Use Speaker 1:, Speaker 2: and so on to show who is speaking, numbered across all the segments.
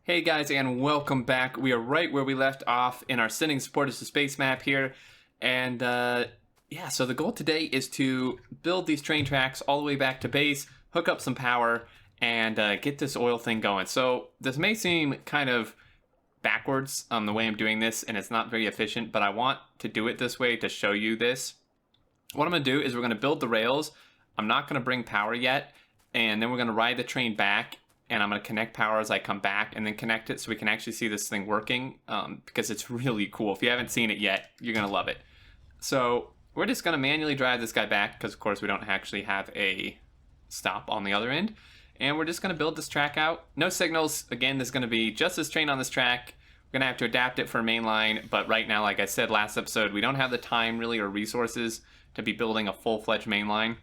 Speaker 1: Hey guys, and welcome back. We are right where we left off in our sending supporters to space map here. And yeah, so the goal today is to build these train tracks all the way back to base, hook up some power, and get this oil thing going. So this may seem kind of backwards the way I'm doing this, and it's not very efficient, but I want to do it this way to show you this. What I'm going to do is we're going to build the rails. I'm not going to bring power yet, and then we're going to ride the train back, and I'm going to connect power as I come back and then connect it so we can actually see this thing working, because it's really cool. If you haven't seen it yet, you're going to love it. So we're just going to manually drive this guy back because, of course, we don't actually have a stop on the other end. And we're just going to build this track out. No signals. Again, there's going to be just this train on this track. We're going to have to adapt it for a main line. But right now, like I said last episode, we don't have the time really or resources to be building a full-fledged main line.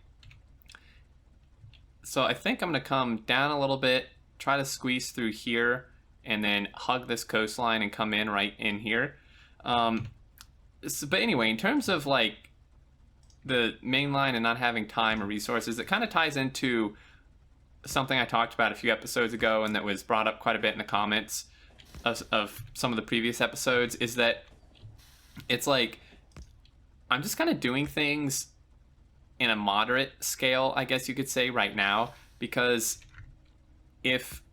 Speaker 1: So I think I'm going to come down a little bit, try to squeeze through here, and then hug this coastline and come in right in here. But anyway, in terms of like the main line and not having time or resources, it kind of ties into something I talked about a few episodes ago and that was brought up quite a bit in the comments of some of the previous episodes, is that it's like I'm just kind of doing things in a moderate scale, I guess you could say, right now, because if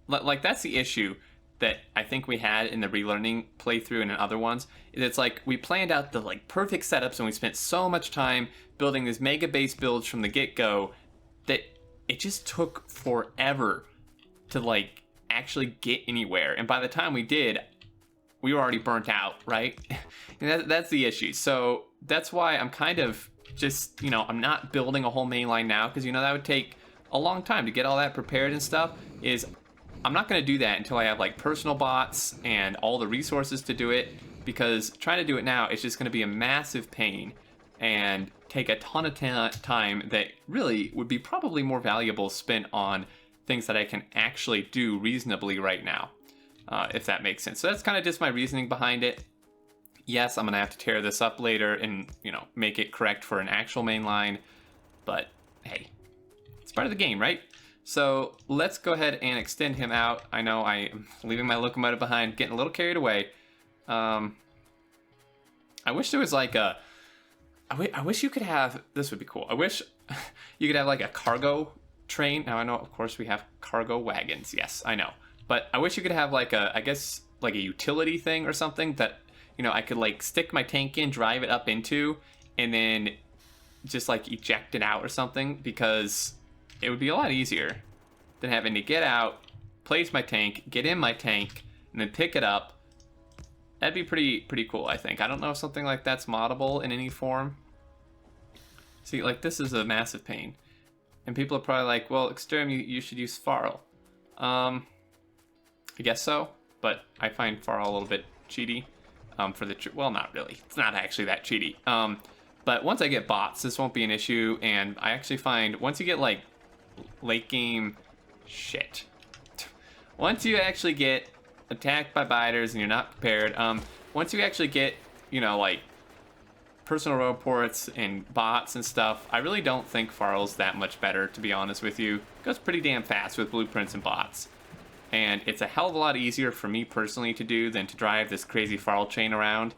Speaker 1: like that's the issue that I think we had in the relearning playthrough and in other ones, is it's like we planned out the like perfect setups and we spent so much time building these mega base builds from the get-go that it just took forever to like actually get anywhere, and by the time we did, we were already burnt out, right? And that's the issue. So that's why I'm kind of just, I'm not building a whole main line now, because that would take a long time to get all that prepared and stuff. I'm not going to do that until I have like personal bots and all the resources to do it, because trying to do it now is just going to be a massive pain and take a ton of time that really would be probably more valuable spent on things that I can actually do reasonably right now, if that makes sense. So that's kind of just my reasoning behind it. Yes, I'm going to have to tear this up later and, make it correct for an actual main line, but hey, it's part of the game, right? So let's go ahead and extend him out. I know I am leaving my locomotive behind, getting a little carried away. I wish there was like I wish you could have, this would be cool. I wish you could have like a cargo train. Now I know, of course, we have cargo wagons. Yes, I know. But I wish you could have like I guess like a utility thing or something that, I could like stick my tank in, drive it up into, and then just like eject it out or something, because it would be a lot easier than having to get out, place my tank, get in my tank, and then pick it up. That'd be pretty cool, I think. I don't know if something like that's moddable in any form. See, like this is a massive pain. And people are probably like, well, Xterm, you should use Farl. I guess so, but I find Farl a little bit cheaty. Well, not really. It's not actually that cheaty. But once I get bots, this won't be an issue, and I actually find once you get like late game shit, once you actually get attacked by biters and you're not prepared, once you actually get, like personal reports and bots and stuff, I really don't think Farl's that much better, to be honest with you. It goes pretty damn fast with blueprints and bots. And it's a hell of a lot easier for me personally to do than to drive this crazy Farl chain around.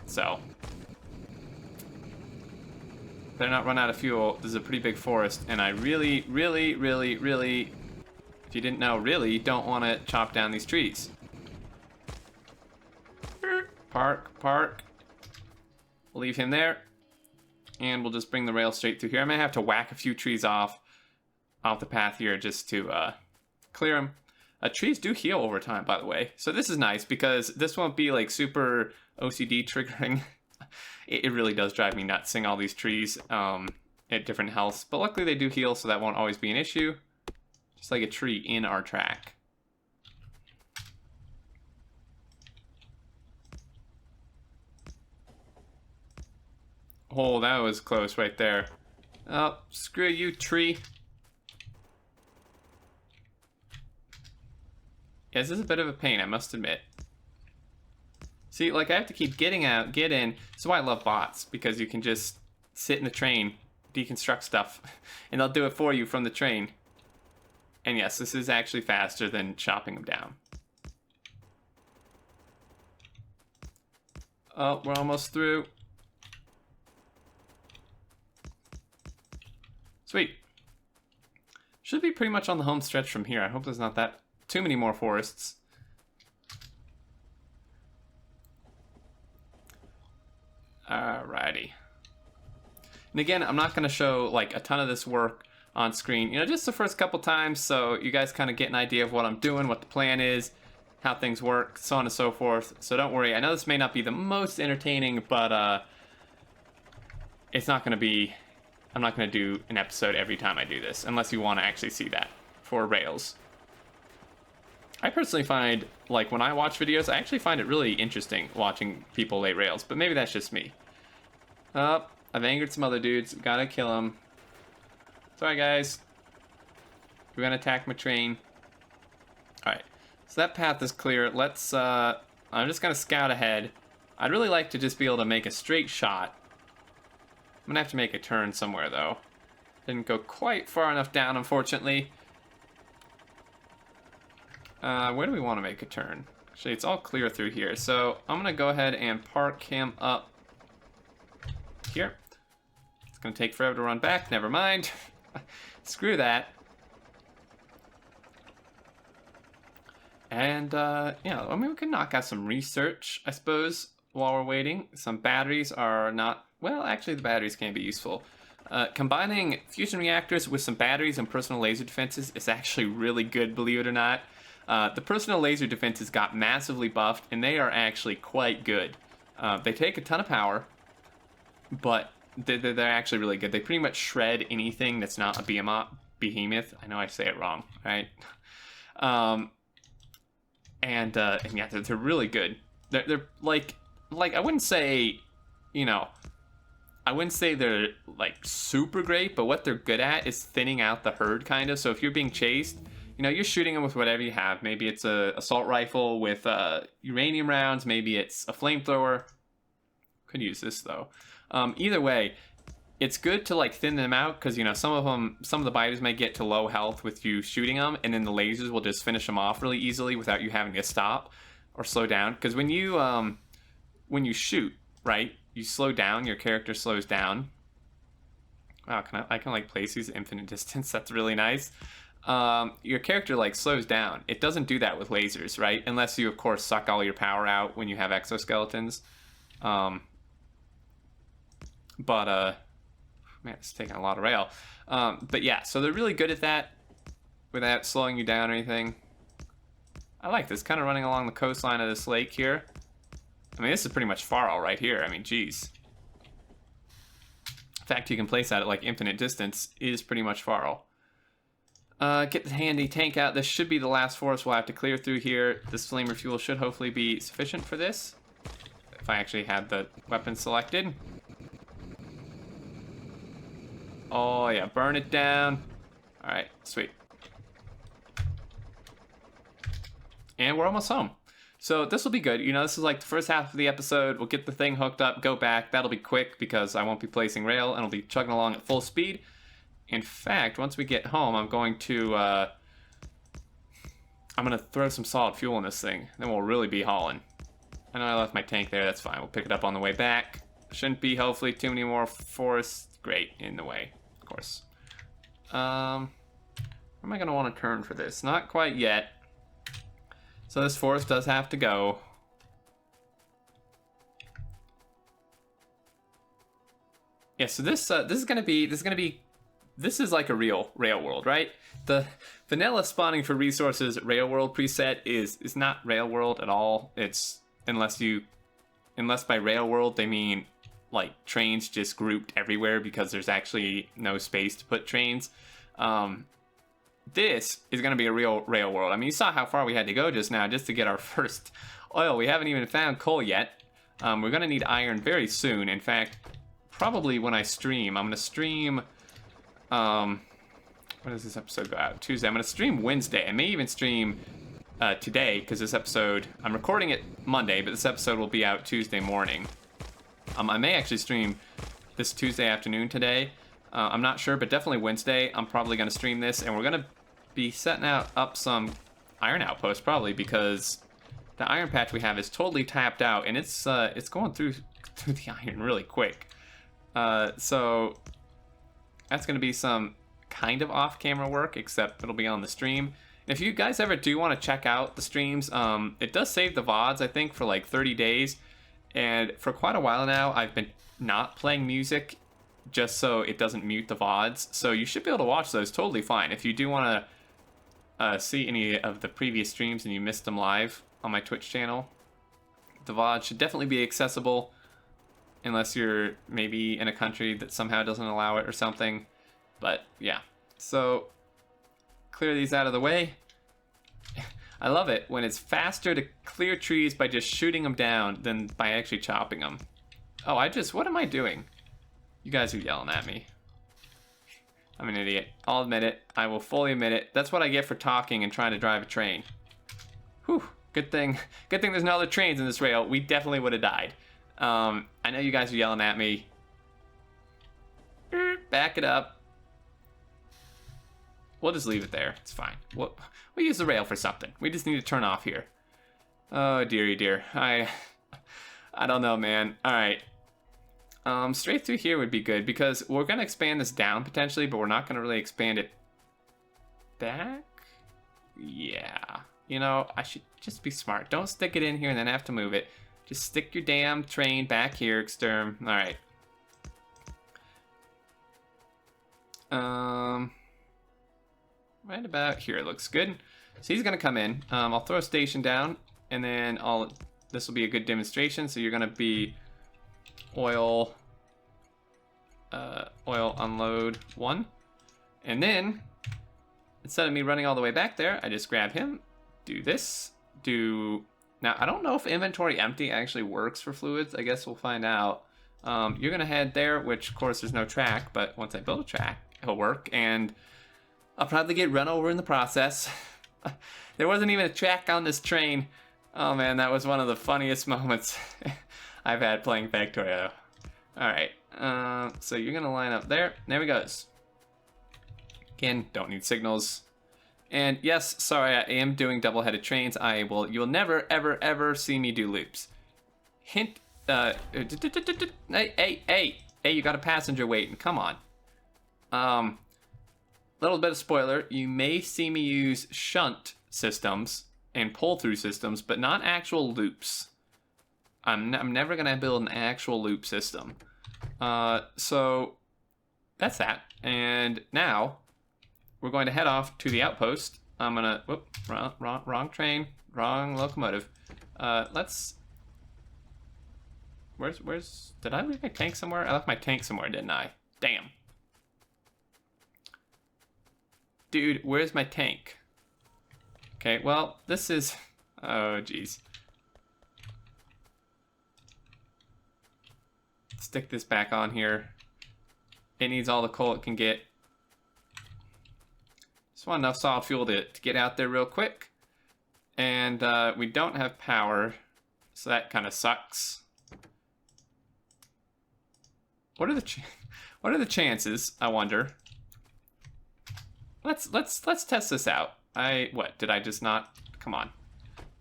Speaker 1: So better not run out of fuel. This is a pretty big forest, and I really, if you didn't know, really don't want to chop down these trees. Park. We'll leave him there, and we'll just bring the rail straight through here. I may have to whack a few trees off the path here just to clear them. Trees do heal over time, by the way, so this is nice because this won't be like super OCD triggering. It really does drive me nuts seeing all these trees at different healths, but luckily they do heal, so that won't always be an issue. Just like a tree in our track. Oh, that was close right there. Oh, screw you, tree. Yeah, this is a bit of a pain, I must admit. See, like, I have to keep getting out, get in. That's why I love bots, because you can just sit in the train, deconstruct stuff, and they'll do it for you from the train. And yes, this is actually faster than chopping them down. Oh, we're almost through. Sweet. Should be pretty much on the home stretch from here. I hope there's not that too many more forests. Alrighty. And again, I'm not going to show like a ton of this work on screen, you know, just the first couple times, so you guys kind of get an idea of what I'm doing, what the plan is, how things work, so on and so forth. So don't worry, I know this may not be the most entertaining, but it's not going to be, I'm not going to do an episode every time I do this, unless you want to actually see that for Rails. I personally find, like, when I watch videos, I actually find it really interesting watching people lay Rails, but maybe that's just me. Oh, I've angered some other dudes, gotta kill them. Sorry, guys. We're gonna attack my train. Alright, so that path is clear. Let's, I'm just gonna scout ahead. I'd really like to just be able to make a straight shot. I'm gonna have to make a turn somewhere, though. Didn't go quite far enough down, unfortunately. Where do we want to make a turn? Actually, it's all clear through here, so I'm gonna go ahead and park him up here. It's gonna take forever to run back, never mind. Screw that. And, yeah, I mean, we can knock out some research, I suppose, while we're waiting. Some batteries are not, well, actually the batteries can be useful. Combining fusion reactors with some batteries and personal laser defenses is actually really good, believe it or not. The personal laser defenses got massively buffed, and they are actually quite good. They take a ton of power, but they're actually really good. They pretty much shred anything that's not a behemoth. I know I say it wrong, right? And yeah, they're really good. They're like I wouldn't say, you know, I wouldn't say they're like super great, but what they're good at is thinning out the herd, kind of. So if you're being chased, you know, you're shooting them with whatever you have. Maybe it's a assault rifle with uranium rounds. Maybe it's a flamethrower. Could use this though. Either way, it's good to like thin them out, because, you know, some of the biters may get to low health with you shooting them, and then the lasers will just finish them off really easily without you having to stop or slow down. Because when you shoot, right, you slow down, your character slows down. Wow, I can like place these infinite distance. That's really nice. Your character like slows down. It doesn't do that with lasers, right? Unless you, of course, suck all your power out when you have exoskeletons. Man, it's taking a lot of rail. But yeah, so they're really good at that without slowing you down or anything. I like this, kind of running along the coastline of this lake here. I mean, this is pretty much far all right here. I mean, geez. The fact you can place that at like infinite distance is pretty much far all. Get the handy tank out. This should be the last forest we'll have to clear through here. This flamer fuel should hopefully be sufficient for this, if I actually had the weapon selected. Oh yeah, burn it down. Alright, sweet. And we're almost home. So this will be good. You know, this is like the first half of the episode. We'll get the thing hooked up, go back. That'll be quick because I won't be placing rail and I'll be chugging along at full speed. In fact, once we get home, I'm going to throw some solid fuel in this thing. Then we'll really be hauling. I know I left my tank there. That's fine. We'll pick it up on the way back. Shouldn't be, hopefully, too many more forests. Great, in the way, of course. Where am I going to want to turn for this? Not quite yet. So this forest does have to go. Yeah, so this is like a real rail world, right? The vanilla spawning for resources rail world preset is not rail world at all. It's unless by rail world they mean like trains just grouped everywhere because there's actually no space to put trains. This is going to be a real rail world. I mean, you saw how far we had to go just now just to get our first oil. We haven't even found coal yet. We're going to need iron very soon. In fact, probably when I stream, I'm going to stream... when does this episode go out? Tuesday. I'm going to stream Wednesday. I may even stream today, because this episode... I'm recording it Monday, but this episode will be out Tuesday morning. I may actually stream this Tuesday afternoon today. I'm not sure, but definitely Wednesday. I'm probably going to stream this, and we're going to be setting up some iron outposts probably, because the iron patch we have is totally tapped out, and it's going through the iron really quick. So that's going to be some kind of off-camera work, except it'll be on the stream. And if you guys ever do want to check out the streams, it does save the VODs, I think, for like 30 days. And for quite a while now, I've been not playing music just so it doesn't mute the VODs. So you should be able to watch those totally fine. If you do want to see any of the previous streams and you missed them live on my Twitch channel, the VOD should definitely be accessible, unless you're maybe in a country that somehow doesn't allow it or something. But yeah, so clear these out of the way. I love it when it's faster to clear trees by just shooting them down than by actually chopping them. Oh, what am I doing? You guys are yelling at me. I'm an idiot. I'll admit it. I will fully admit it. That's what I get for talking and trying to drive a train. Whew, good thing there's no other trains in this rail. We definitely would have died. I know you guys are yelling at me. Back it up. We'll just leave it there. It's fine. We'll use the rail for something. We just need to turn off here. Oh, dearie dear. I don't know, man. All right. Straight through here would be good, because we're going to expand this down potentially, but we're not going to really expand it back. Yeah. You know, I should just be smart. Don't stick it in here and then have to move it. Just stick your damn train back here, Xterm. All right. Right about here looks good. So he's gonna come in. I'll throw a station down, and then this will be a good demonstration. So you're gonna be oil unload 1, and then instead of me running all the way back there, I just grab him, do this, now I don't know if inventory empty actually works for fluids. I guess we'll find out. You're gonna head there, which of course there's no track, but once I build a track, it'll work, and I'll probably get run over in the process. There wasn't even a track on this train. Oh man, that was one of the funniest moments I've had playing Factorio. Alright, so you're gonna line up there. There we go. Again, don't need signals. And yes, sorry, I am doing double-headed trains. You'll never, ever, ever see me do loops. Hint, hey, you got a passenger waiting, come on. Little bit of spoiler, you may see me use shunt systems and pull-through systems, but not actual loops. I'm never gonna build an actual loop system. So that's that. And now we're going to head off to the outpost. I'm gonna, whoop, wrong train, wrong locomotive. Did I leave my tank somewhere? I left my tank somewhere, didn't I? Damn. Dude, where's my tank? Okay, well, this is... Oh, jeez. Stick this back on here. It needs all the coal it can get. Just want enough solid fuel to get out there real quick. And we don't have power, so that kind of sucks. What are the chances, I wonder? Let's test this out. Did I just not? Come on.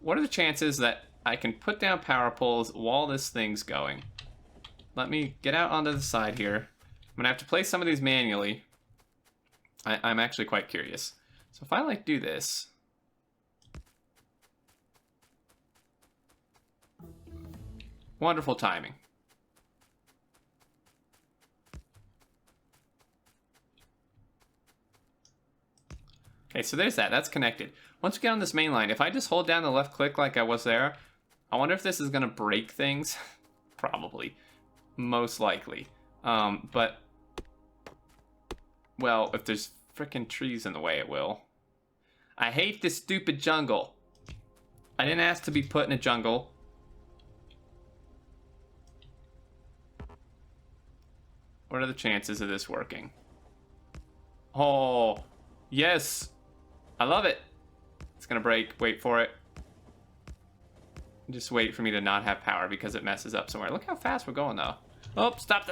Speaker 1: What are the chances that I can put down power poles while this thing's going? Let me get out onto the side here. I'm gonna have to place some of these manually. I'm actually quite curious. So if I like do this. Wonderful timing. Okay, so there's that. That's connected. Once we get on this main line, if I just hold down the left click like I was there, I wonder if this is going to break things. Probably. Most likely. But, well, if there's frickin' trees in the way, it will. I hate this stupid jungle. I didn't ask to be put in a jungle. What are the chances of this working? Oh, yes. I love it. It's gonna break. Wait for it. Just wait for me to not have power because it messes up somewhere. Look how fast we're going though. Oh, stop.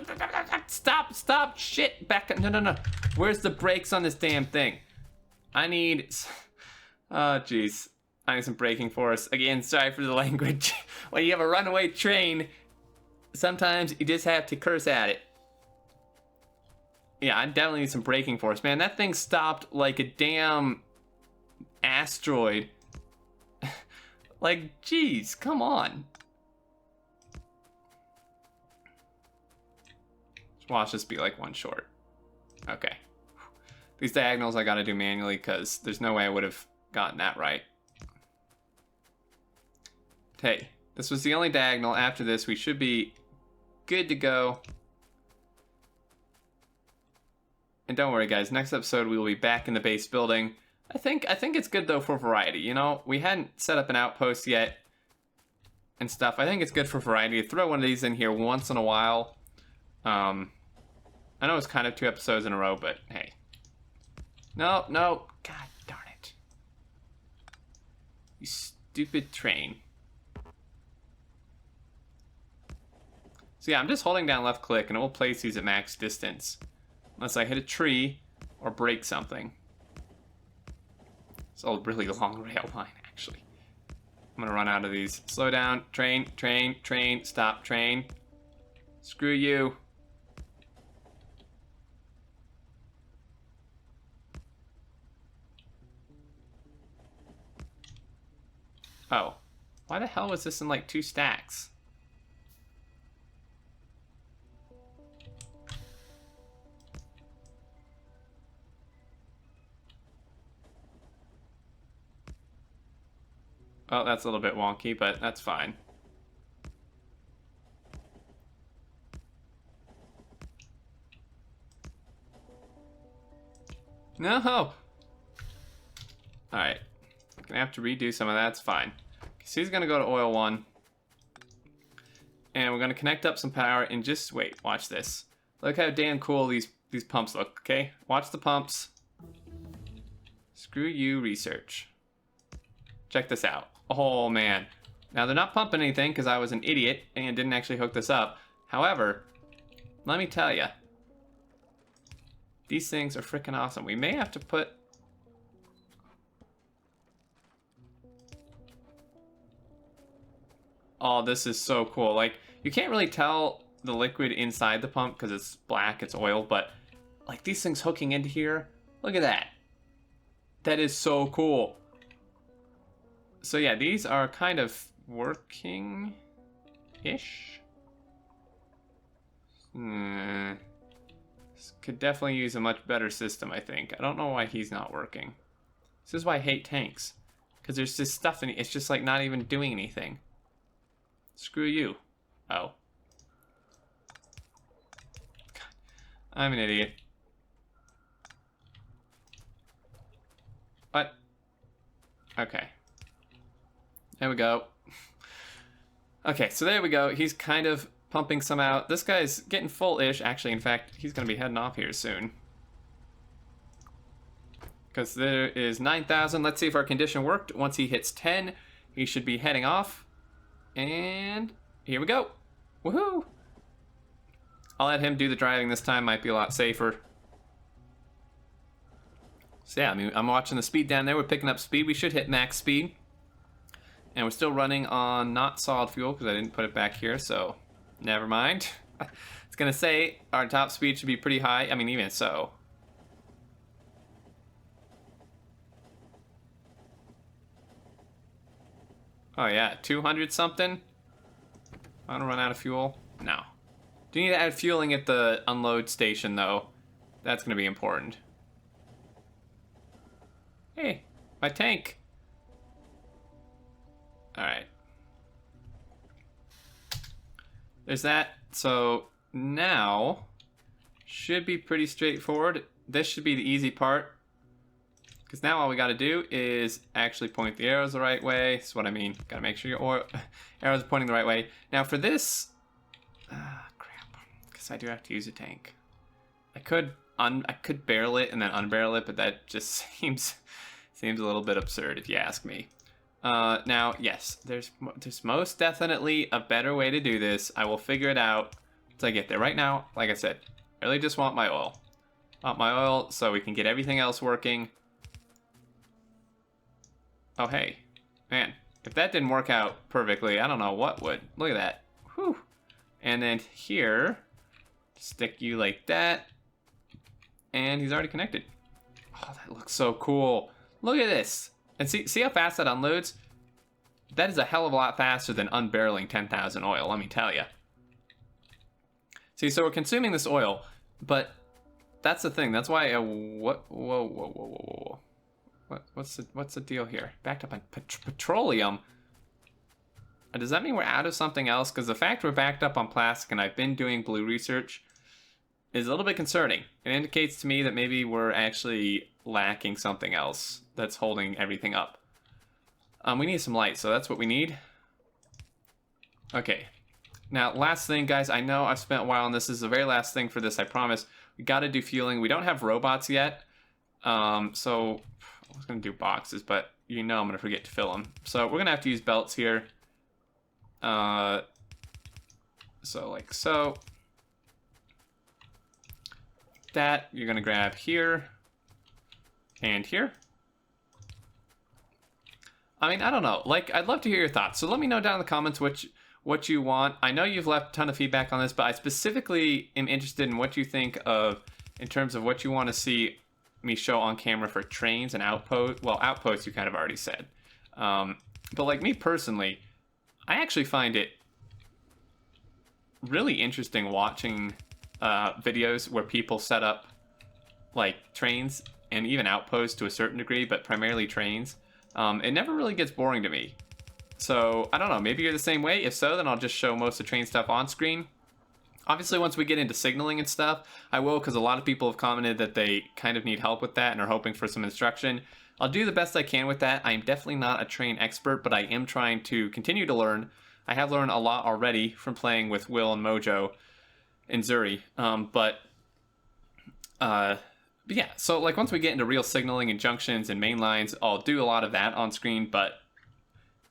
Speaker 1: Stop. Shit. Back up. No. Where's the brakes on this damn thing? I need... Oh, jeez. I need some braking force. Again, sorry for the language. When you have a runaway train, sometimes you just have to curse at it. Yeah, I definitely need some braking force. Man, that thing stopped like a damn asteroid. Like, jeez, come on. Watch this be like one short. Okay. These diagonals I gotta do manually because there's no way I would have gotten that right. Hey, this was the only diagonal. After this, we should be good to go. And don't worry, guys. Next episode, we will be back in the base building. I think it's good, though, for variety. You know, we hadn't set up an outpost yet and stuff. I think it's good for variety to throw one of these in here once in a while. I know it's kind of 2 episodes in a row, but hey. No. God darn it. You stupid train. So yeah, I'm just holding down left click and it will place these at max distance. Unless I hit a tree or break something. It's a really long rail line, actually. I'm gonna run out of these. Slow down. Train. Stop, train. Screw you. Oh. Why the hell was this in like 2 stacks? Oh, that's a little bit wonky, but that's fine. No! Alright. Gonna have to redo some of that, it's fine. So he's gonna go to oil 1. And we're gonna connect up some power and just wait, watch this. Look how damn cool these pumps look, okay? Watch the pumps. Screw you, research. Check this out. Oh, man. Now, they're not pumping anything because I was an idiot and didn't actually hook this up. However, let me tell you. These things are freaking awesome. We may have to put... Oh, this is so cool. Like, you can't really tell the liquid inside the pump because it's black, it's oil, but like these things hooking into here, look at that. That is so cool. So yeah, these are kind of working-ish. This could definitely use a much better system, I think. I don't know why he's not working. This is why I hate tanks. Because there's just stuff in it. It's just like not even doing anything. Screw you. Oh. God, I'm an idiot. What? Okay. There we go. Okay, so there we go. He's kind of pumping some out. This guy's getting full-ish. Actually, in fact, he's going to be heading off here soon. Because there is 9,000. Let's see if our condition worked. Once he hits 10, he should be heading off. And here we go. Woohoo! I'll let him do the driving this time. Might be a lot safer. So yeah, I mean, I'm watching the speed down there. We're picking up speed. We should hit max speed. And we're still running on not solid fuel because I didn't put it back here, so never mind. It's going to say our top speed should be pretty high. I mean, even so. Oh yeah, 200 something? I want to run out of fuel? No. Do you need to add fueling at the unload station, though? That's going to be important. Hey, my tank. Alright. There's that. So now should be pretty straightforward. This should be the easy part. Because now all we got to do is actually point the arrows the right way. That's what I mean. Got to make sure your arrows are pointing the right way. Now for this... crap. Because I do have to use a tank. I could barrel it and then unbarrel it, but that just seems a little bit absurd if you ask me. Now, yes, there's most definitely a better way to do this. I will figure it out once I get there. Right now, like I said, I really just want my oil. Want my oil so we can get everything else working. Oh, hey. Man, if that didn't work out perfectly, I don't know what would. Look at that. Whew. And then here, stick you like that. And he's already connected. Oh, that looks so cool. Look at this. And see how fast that unloads? That is a hell of a lot faster than unbarreling 10,000 oil, let me tell you. See, so we're consuming this oil, but that's the thing. That's why, whoa. What's the deal here? Backed up on petroleum. Does that mean we're out of something else? Because the fact we're backed up on plastic and I've been doing blue research is a little bit concerning. It indicates to me that maybe we're actually lacking something else that's holding everything up. We need some light, so that's what we need. Okay. Now, last thing, guys. I know I've spent a while on this. This is the very last thing for this, I promise. We got to do fueling. We don't have robots yet. So I was going to do boxes, but you know I'm going to forget to fill them. So we're going to have to use belts here. So like so. That you're going to grab here and here. I mean, I don't know. Like, I'd love to hear your thoughts. So let me know down in the comments what you want. I know you've left a ton of feedback on this, but I specifically am interested in what you think of in terms of what you want to see me show on camera for trains and outposts. Well, outposts you kind of already said. But like me personally, I actually find it really interesting watching videos where people set up like trains and even outposts to a certain degree, but primarily trains. It never really gets boring to me. So, I don't know, maybe you're the same way. If so, then I'll just show most of the train stuff on screen. Obviously, once we get into signaling and stuff, I will, because a lot of people have commented that they kind of need help with that and are hoping for some instruction. I'll do the best I can with that. I am definitely not a train expert, but I am trying to continue to learn. I have learned a lot already from playing with Will and Mojo and Zuri. But yeah, so like once we get into real signaling and junctions and main lines, I'll do a lot of that on screen, but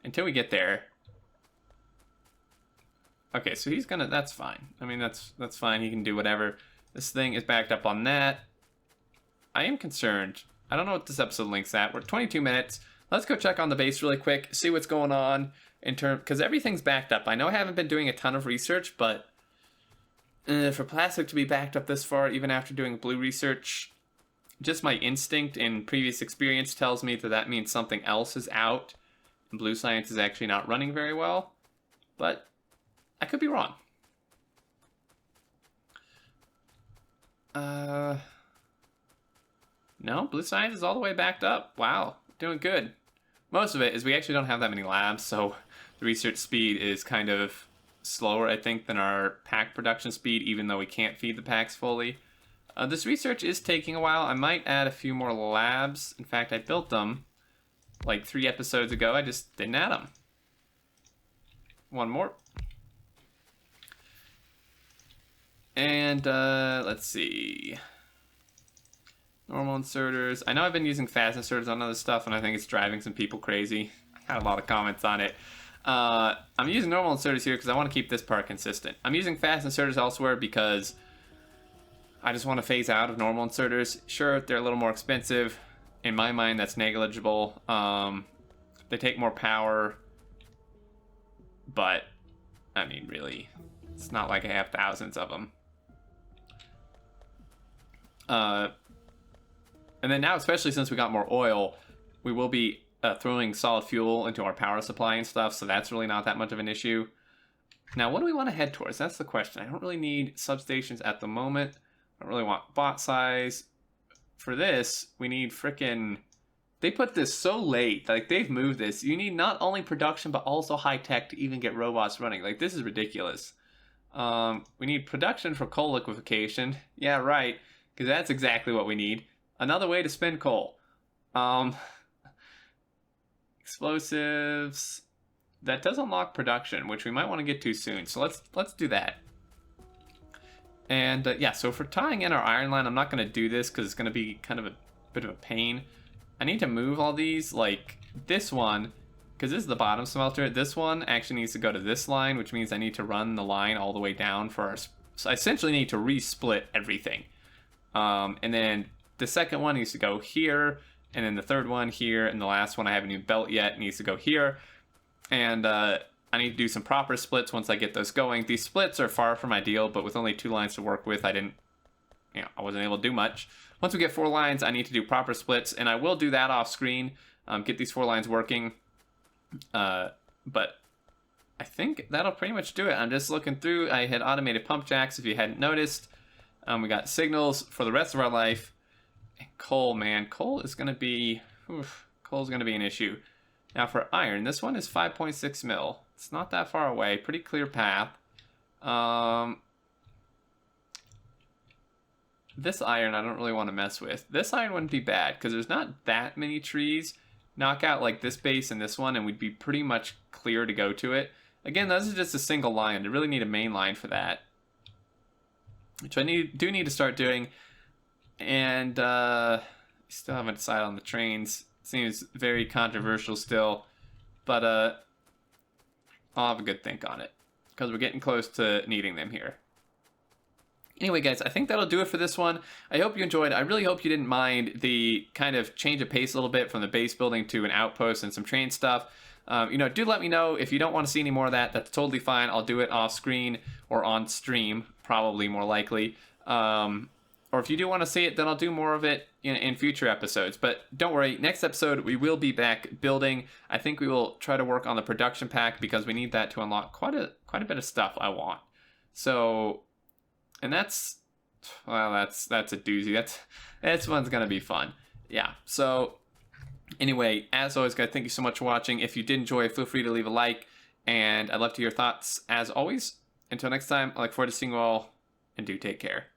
Speaker 1: until we get there. Okay, so he's gonna, that's fine. I mean, that's fine. He can do whatever. This thing is backed up on that. I am concerned. I don't know what this episode link's at. We're at 22 minutes. Let's go check on the base really quick, see what's going on in terms, because everything's backed up. I know I haven't been doing a ton of research, but for plastic to be backed up this far, even after doing blue research, just my instinct and previous experience tells me that that means something else is out. And blue science is actually not running very well, but I could be wrong. No, blue science is all the way backed up. Wow, doing good. Most of it is we actually don't have that many labs, so the research speed is kind of slower, I think, than our pack production speed, even though we can't feed the packs fully. This research is taking a while. I might add a few more labs. In fact, I built them like 3 episodes ago. I just didn't add them. One more. And let's see. Normal inserters. I know I've been using fast inserters on other stuff, and I think it's driving some people crazy. I had a lot of comments on it. I'm using normal inserters here because I want to keep this part consistent. I'm using fast inserters elsewhere because I just want to phase out of normal inserters. Sure, they're a little more expensive. In my mind, that's negligible. They take more power, but I mean, really, it's not like I have thousands of them. And then now, especially since we got more oil, we will be throwing solid fuel into our power supply and stuff, so that's really not that much of an issue. Now, what do we want to head towards? That's the question. I don't really need substations at the moment. I don't really want bot size. For this, we need frickin'... They put this so late. Like, they've moved this. You need not only production, but also high tech to even get robots running. Like, this is ridiculous. We need production for coal liquefaction. Yeah, right. Because that's exactly what we need. Another way to spend coal. Explosives. That does unlock production, which we might want to get to soon. So let's do that. And yeah, so for tying in our iron line, I'm not going to do this because it's going to be kind of a bit of a pain. I need to move all these, like this one, because this is the bottom smelter. This one actually needs to go to this line, which means I need to run the line all the way down for our... So I essentially need to resplit everything. And then the second one needs to go here, and then the third one here, and the last one I haven't even built yet needs to go here. And I need to do some proper splits once I get those going. These splits are far from ideal, but with only 2 lines to work with, I wasn't able to do much. Once we get 4 lines, I need to do proper splits, and I will do that off screen, get these 4 lines working. But I think that'll pretty much do it. I'm just looking through. I had automated pump jacks, if you hadn't noticed. We got signals for the rest of our life. And coal, man. Coal is going to be... coal is going to be an issue. Now for iron, this one is 5.6 mil. It's not that far away. Pretty clear path. This iron I don't really want to mess with. This iron wouldn't be bad because there's not that many trees. Knock out like this base and this one and we'd be pretty much clear to go to it. Again, those are just a single line. I really need a main line for that, which I do need to start doing. And still haven't decided on the trains. Seems very controversial still, but I'll have a good think on it because we're getting close to needing them here. Anyway, guys, I think that'll do it for this one. I hope you enjoyed. I really hope you didn't mind the kind of change of pace a little bit from the base building to an outpost and some train stuff. Do let me know if you don't want to see any more of that. That's totally fine. I'll do it off screen or on stream, probably more likely. Or if you do want to see it, then I'll do more of it in future episodes. But don't worry, next episode we will be back building. I think we will try to work on the production pack because we need that to unlock quite a bit of stuff I want. So, and that's a doozy. This one's gonna be fun. Yeah. So anyway, as always, guys, thank you so much for watching. If you did enjoy, feel free to leave a like, and I'd love to hear your thoughts as always. Until next time, I look forward to seeing you all, and do take care.